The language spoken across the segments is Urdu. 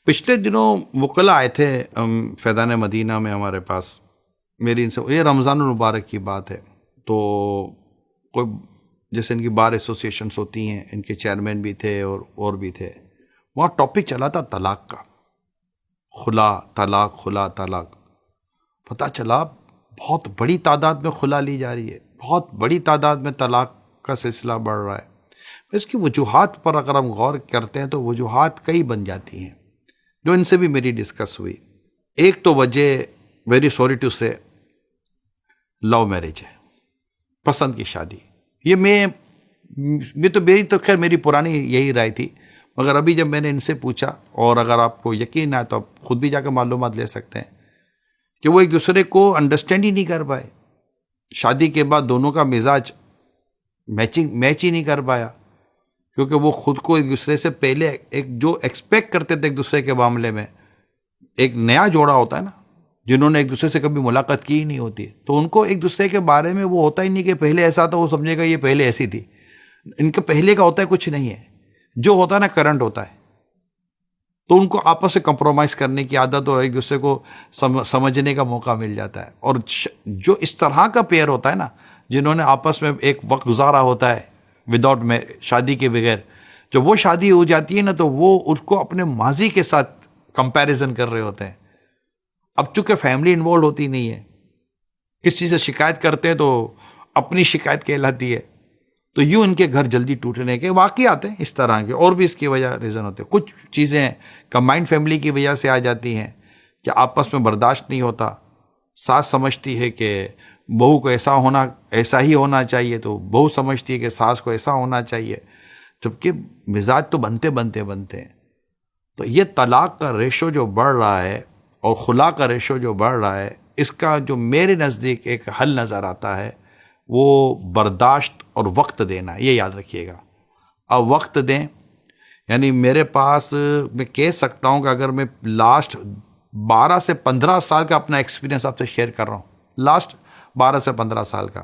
پچھلے دنوں وکلاء آئے تھے فیضان مدینہ میں ہمارے پاس. میری ان سے یہ رمضان المبارک کی بات ہے، تو کوئی جیسے ان کی بار ایسوسیشنس ہوتی ہیں، ان کے چیئرمین بھی تھے اور بھی تھے. وہاں ٹاپک چلا تھا طلاق کا، خلا طلاق خلا طلاق. پتہ چلا بہت بڑی تعداد میں خلا لی جا رہی ہے، بہت بڑی تعداد میں طلاق کا سلسلہ بڑھ رہا ہے. اس کی وجوہات پر اگر ہم غور کرتے ہیں تو وجوہات کئی بن جاتی ہیں، جو ان سے بھی میری ڈسکس ہوئی. ایک تو وجہ ویری سوری ٹو سے لو میرج ہے، پسند کی شادی. یہ میری تو خیر میری پرانی یہی رائے تھی، مگر ابھی جب میں نے ان سے پوچھا، اور اگر آپ کو یقین ہے تو آپ خود بھی جا کے معلومات لے سکتے ہیں، کہ وہ ایک دوسرے کو انڈرسٹینڈ ہی نہیں کر پائے. شادی کے بعد دونوں کا مزاج میچ ہی نہیں کر پایا، کیونکہ وہ خود کو ایک دوسرے سے پہلے ایک جو ایکسپیکٹ کرتے تھے ایک دوسرے کے معاملے میں، ایک نیا جوڑا ہوتا ہے نا، جنہوں نے ایک دوسرے سے کبھی ملاقات کی ہی نہیں ہوتی، تو ان کو ایک دوسرے کے بارے میں وہ ہوتا ہی نہیں کہ پہلے ایسا تھا، وہ سمجھے گا یہ پہلے ایسی تھی. ان کے پہلے کا ہوتا ہے کچھ نہیں ہے، جو ہوتا ہے نا کرنٹ ہوتا ہے. تو ان کو آپس سے کمپرومائز کرنے کی عادت اور ایک دوسرے کو سمجھنے کا موقع مل جاتا ہے. اور جو اس طرح کا پیئر ہوتا ہے نا، جنہوں نے آپس میں ایک وقت گزارا ہوتا ہے وداؤٹ میں شادی کے بغیر، جب وہ شادی ہو جاتی ہے نا تو وہ اس کو اپنے ماضی کے ساتھ کمپیریزن کر رہے ہوتے ہیں. اب چونکہ فیملی انوالو ہوتی نہیں ہے، کسی سے شکایت کرتے ہیں تو اپنی شکایت کہلاتی ہے، تو یوں ان کے گھر جلدی ٹوٹنے کے واقعات ہیں اس طرح کے. اور بھی اس کی وجہ ریزن ہوتے ہیں. کچھ چیزیں کمبائنڈ فیملی کی وجہ سے آ جاتی ہیں کہ آپس میں برداشت نہیں ہوتا. ساس سمجھتی ہے کہ بہو کو ایسا ہی ہونا چاہیے، تو بہو سمجھتی ہے کہ ساس کو ایسا ہونا چاہیے، جبکہ مزاج تو بنتے ہیں. تو یہ طلاق کا ریشو جو بڑھ رہا ہے اور خلا کا ریشو جو بڑھ رہا ہے، اس کا جو میرے نزدیک ایک حل نظر آتا ہے وہ برداشت اور وقت دینا. یہ یاد رکھیے گا. اب وقت دیں، یعنی میرے پاس میں کہہ سکتا ہوں کہ اگر میں لاسٹ 12 سے 15 سال کا اپنا ایکسپیرینس آپ سے شیئر کر رہا ہوں، لاسٹ 12 سے 15 سال کا،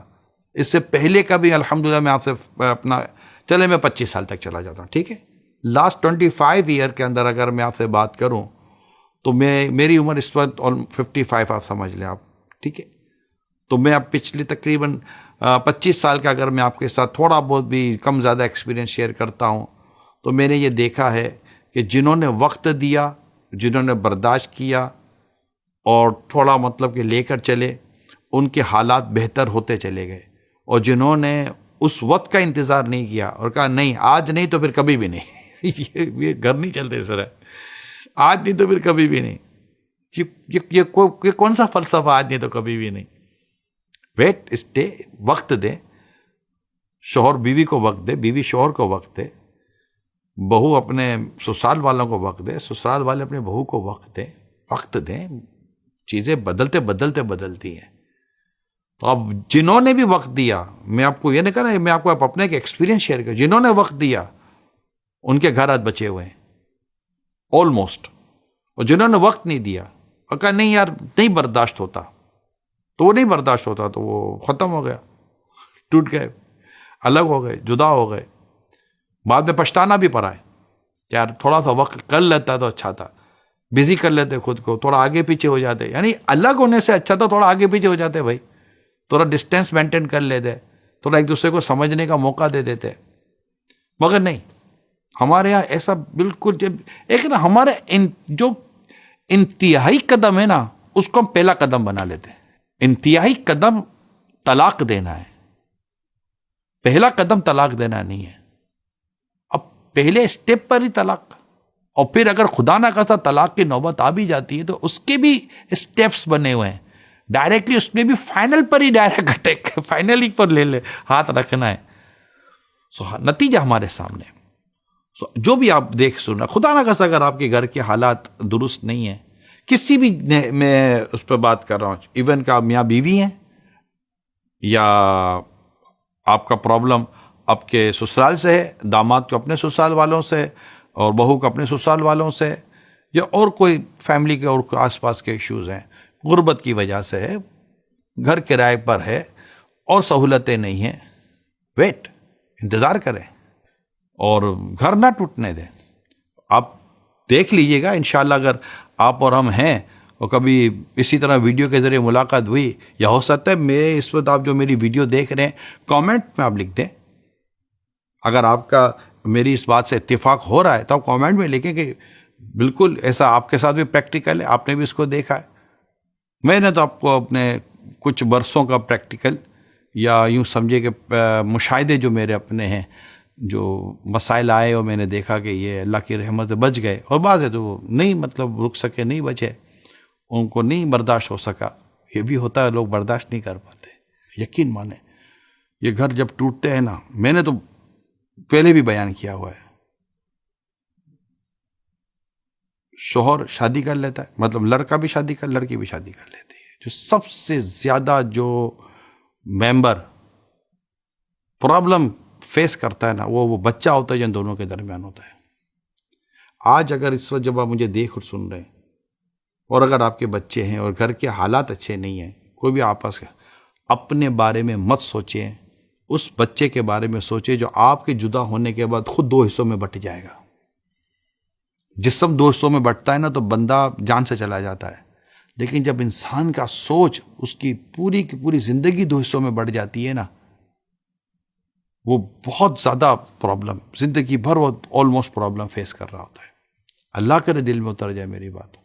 اس سے پہلے کا بھی الحمدللہ میں آپ سے اپنا چلے میں 25 سال تک چلا جاتا ہوں، ٹھیک ہے. لاسٹ 25 ایئر کے اندر اگر میں آپ سے بات کروں تو میری عمر اس وقت 55 آپ سمجھ لیں آپ، ٹھیک ہے. تو میں اب پچھلی تقریباً 25 سال کا اگر میں آپ کے ساتھ تھوڑا بہت بھی کم زیادہ ایکسپیرینس شیئر کرتا ہوں، تو میں نے یہ دیکھا ہے کہ جنہوں نے وقت دیا، جنہوں نے برداشت کیا اور تھوڑا مطلب کہ لے کر چلے، ان کے حالات بہتر ہوتے چلے گئے. اور جنہوں نے اس وقت کا انتظار نہیں کیا اور کہا نہیں آج نہیں تو پھر کبھی بھی نہیں یہ گھر نہیں چلتے سر، آج نہیں تو پھر کبھی بھی نہیں، یہ کون سا فلسفہ آج نہیں تو کبھی بھی نہیں. ویٹ اسٹے، وقت دے. شوہر بیوی کو وقت دے، بیوی شوہر کو وقت دے، بہو اپنے سسرال والوں کو وقت دے، سسرال والے اپنے بہو کو وقت دیں. چیزیں بدلتی ہیں. تو اب جنہوں نے بھی وقت دیا، میں آپ کو یہ نہیں کہہ رہا، میں آپ کو اپنے ایک ایکسپیرینس شیئر کر، جنہوں نے وقت دیا ان کے گھر آج بچے ہوئے ہیں آلموسٹ. اور جنہوں نے وقت نہیں دیا اور کہا نہیں یار نہیں برداشت ہوتا، تو وہ نہیں برداشت ہوتا، تو وہ ختم ہو گیا، ٹوٹ گئے، الگ ہو گئے، جدا ہو گئے. بعد میں پچھتانا بھی پڑا ہے کہ یار تھوڑا سا وقت کر لیتا تو اچھا تھا، بزی کر لیتے خود کو، تھوڑا آگے پیچھے ہو جاتے. یعنی الگ ہونے سے اچھا تھا تھوڑا آگے پیچھے ہو جاتے بھائی، تھوڑا ڈسٹینس مینٹین کر لیتے، تھوڑا ایک دوسرے کو سمجھنے کا موقع دے دیتے. مگر نہیں، ہمارے یہاں ایسا بالکل ایک نا ہمارے جو انتہائی قدم ہے نا اس کو ہم پہلا قدم بنا لیتے ہیں. انتہائی قدم طلاق دینا ہے، پہلا قدم طلاق دینا نہیں ہے. اب پہلے اسٹیپ پر ہی طلاق، اور پھر اگر خدا نہ خواستہ طلاق کی نوبت آ بھی جاتی ہے تو اس کے بھی اسٹیپس بنے ہوئے ہیں. ڈائریکٹلی اس میں بھی فائنل پر ہی ڈائریکٹ اٹیک، فائنلی پر لے ہاتھ رکھنا ہے. نتیجہ ہمارے سامنے. جو بھی آپ دیکھ سنا، خدا نہ خواستہ اگر آپ کے گھر کے حالات درست نہیں ہیں، کسی بھی میں اس پہ بات کر رہا ہوں، ایون کہ آپ میاں بیوی ہیں، یا آپ کا پرابلم آپ کے سسرال سے ہے، داماد کو اپنے سسرال والوں سے اور بہو کو اپنے سسرال والوں سے، یا اور کوئی فیملی کے اور آس پاس کے ایشوز ہیں، غربت کی وجہ سے ہے، گھر کرائے پر ہے اور سہولتیں نہیں ہیں، انتظار کریں اور گھر نہ ٹوٹنے دیں. آپ دیکھ لیجئے گا انشاءاللہ. اگر آپ اور ہم ہیں اور کبھی اسی طرح ویڈیو کے ذریعے ملاقات ہوئی، یا ہو سکتا ہے میں اس وقت آپ جو میری ویڈیو دیکھ رہے ہیں کامنٹ میں آپ لکھ دیں. اگر آپ کا میری اس بات سے اتفاق ہو رہا ہے تو آپ کامنٹ میں لکھیں کہ بالکل ایسا آپ کے ساتھ بھی پریکٹیکل ہے، آپ نے بھی اس کو دیکھا ہے. میں نے تو آپ کو اپنے کچھ برسوں کا پریکٹیکل، یا یوں سمجھے کہ مشاہدے جو میرے اپنے ہیں، جو مسائل آئے اور میں نے دیکھا کہ یہ اللہ کی رحمت بچ گئے، اور بعض ہے تو وہ نہیں مطلب رک سکے، نہیں بچے، ان کو نہیں برداشت ہو سکا. یہ بھی ہوتا ہے، لوگ برداشت نہیں کر پاتے. یقین مانیں یہ گھر جب ٹوٹتے ہیں نا، میں نے تو پہلے بھی بیان کیا ہوا ہے، شوہر شادی کر لیتا ہے، مطلب لڑکا بھی شادی لڑکی بھی شادی کر لیتی ہے. جو سب سے زیادہ جو ممبر پرابلم فیس کرتا ہے نا، وہ بچہ ہوتا ہے جو ان دونوں کے درمیان ہوتا ہے. آج اگر اس وقت جب آپ مجھے دیکھ اور سن رہے ہیں، اور اگر آپ کے بچے ہیں اور گھر کے حالات اچھے نہیں ہیں، کوئی بھی آپس کا اپنے بارے میں مت سوچیں، اس بچے کے بارے میں سوچیں جو آپ کے جدا ہونے کے بعد خود دو حصوں میں بٹ جائے گا. جسم دو حصوں میں بٹتا ہے نا تو بندہ جان سے چلا جاتا ہے، لیکن جب انسان کا سوچ اس کی پوری زندگی دو حصوں میں بٹ جاتی ہے نا، وہ بہت زیادہ پرابلم، زندگی بھر وہ آلموسٹ پرابلم فیس کر رہا ہوتا ہے. اللہ کرے دل میں اتر جائے میری بات.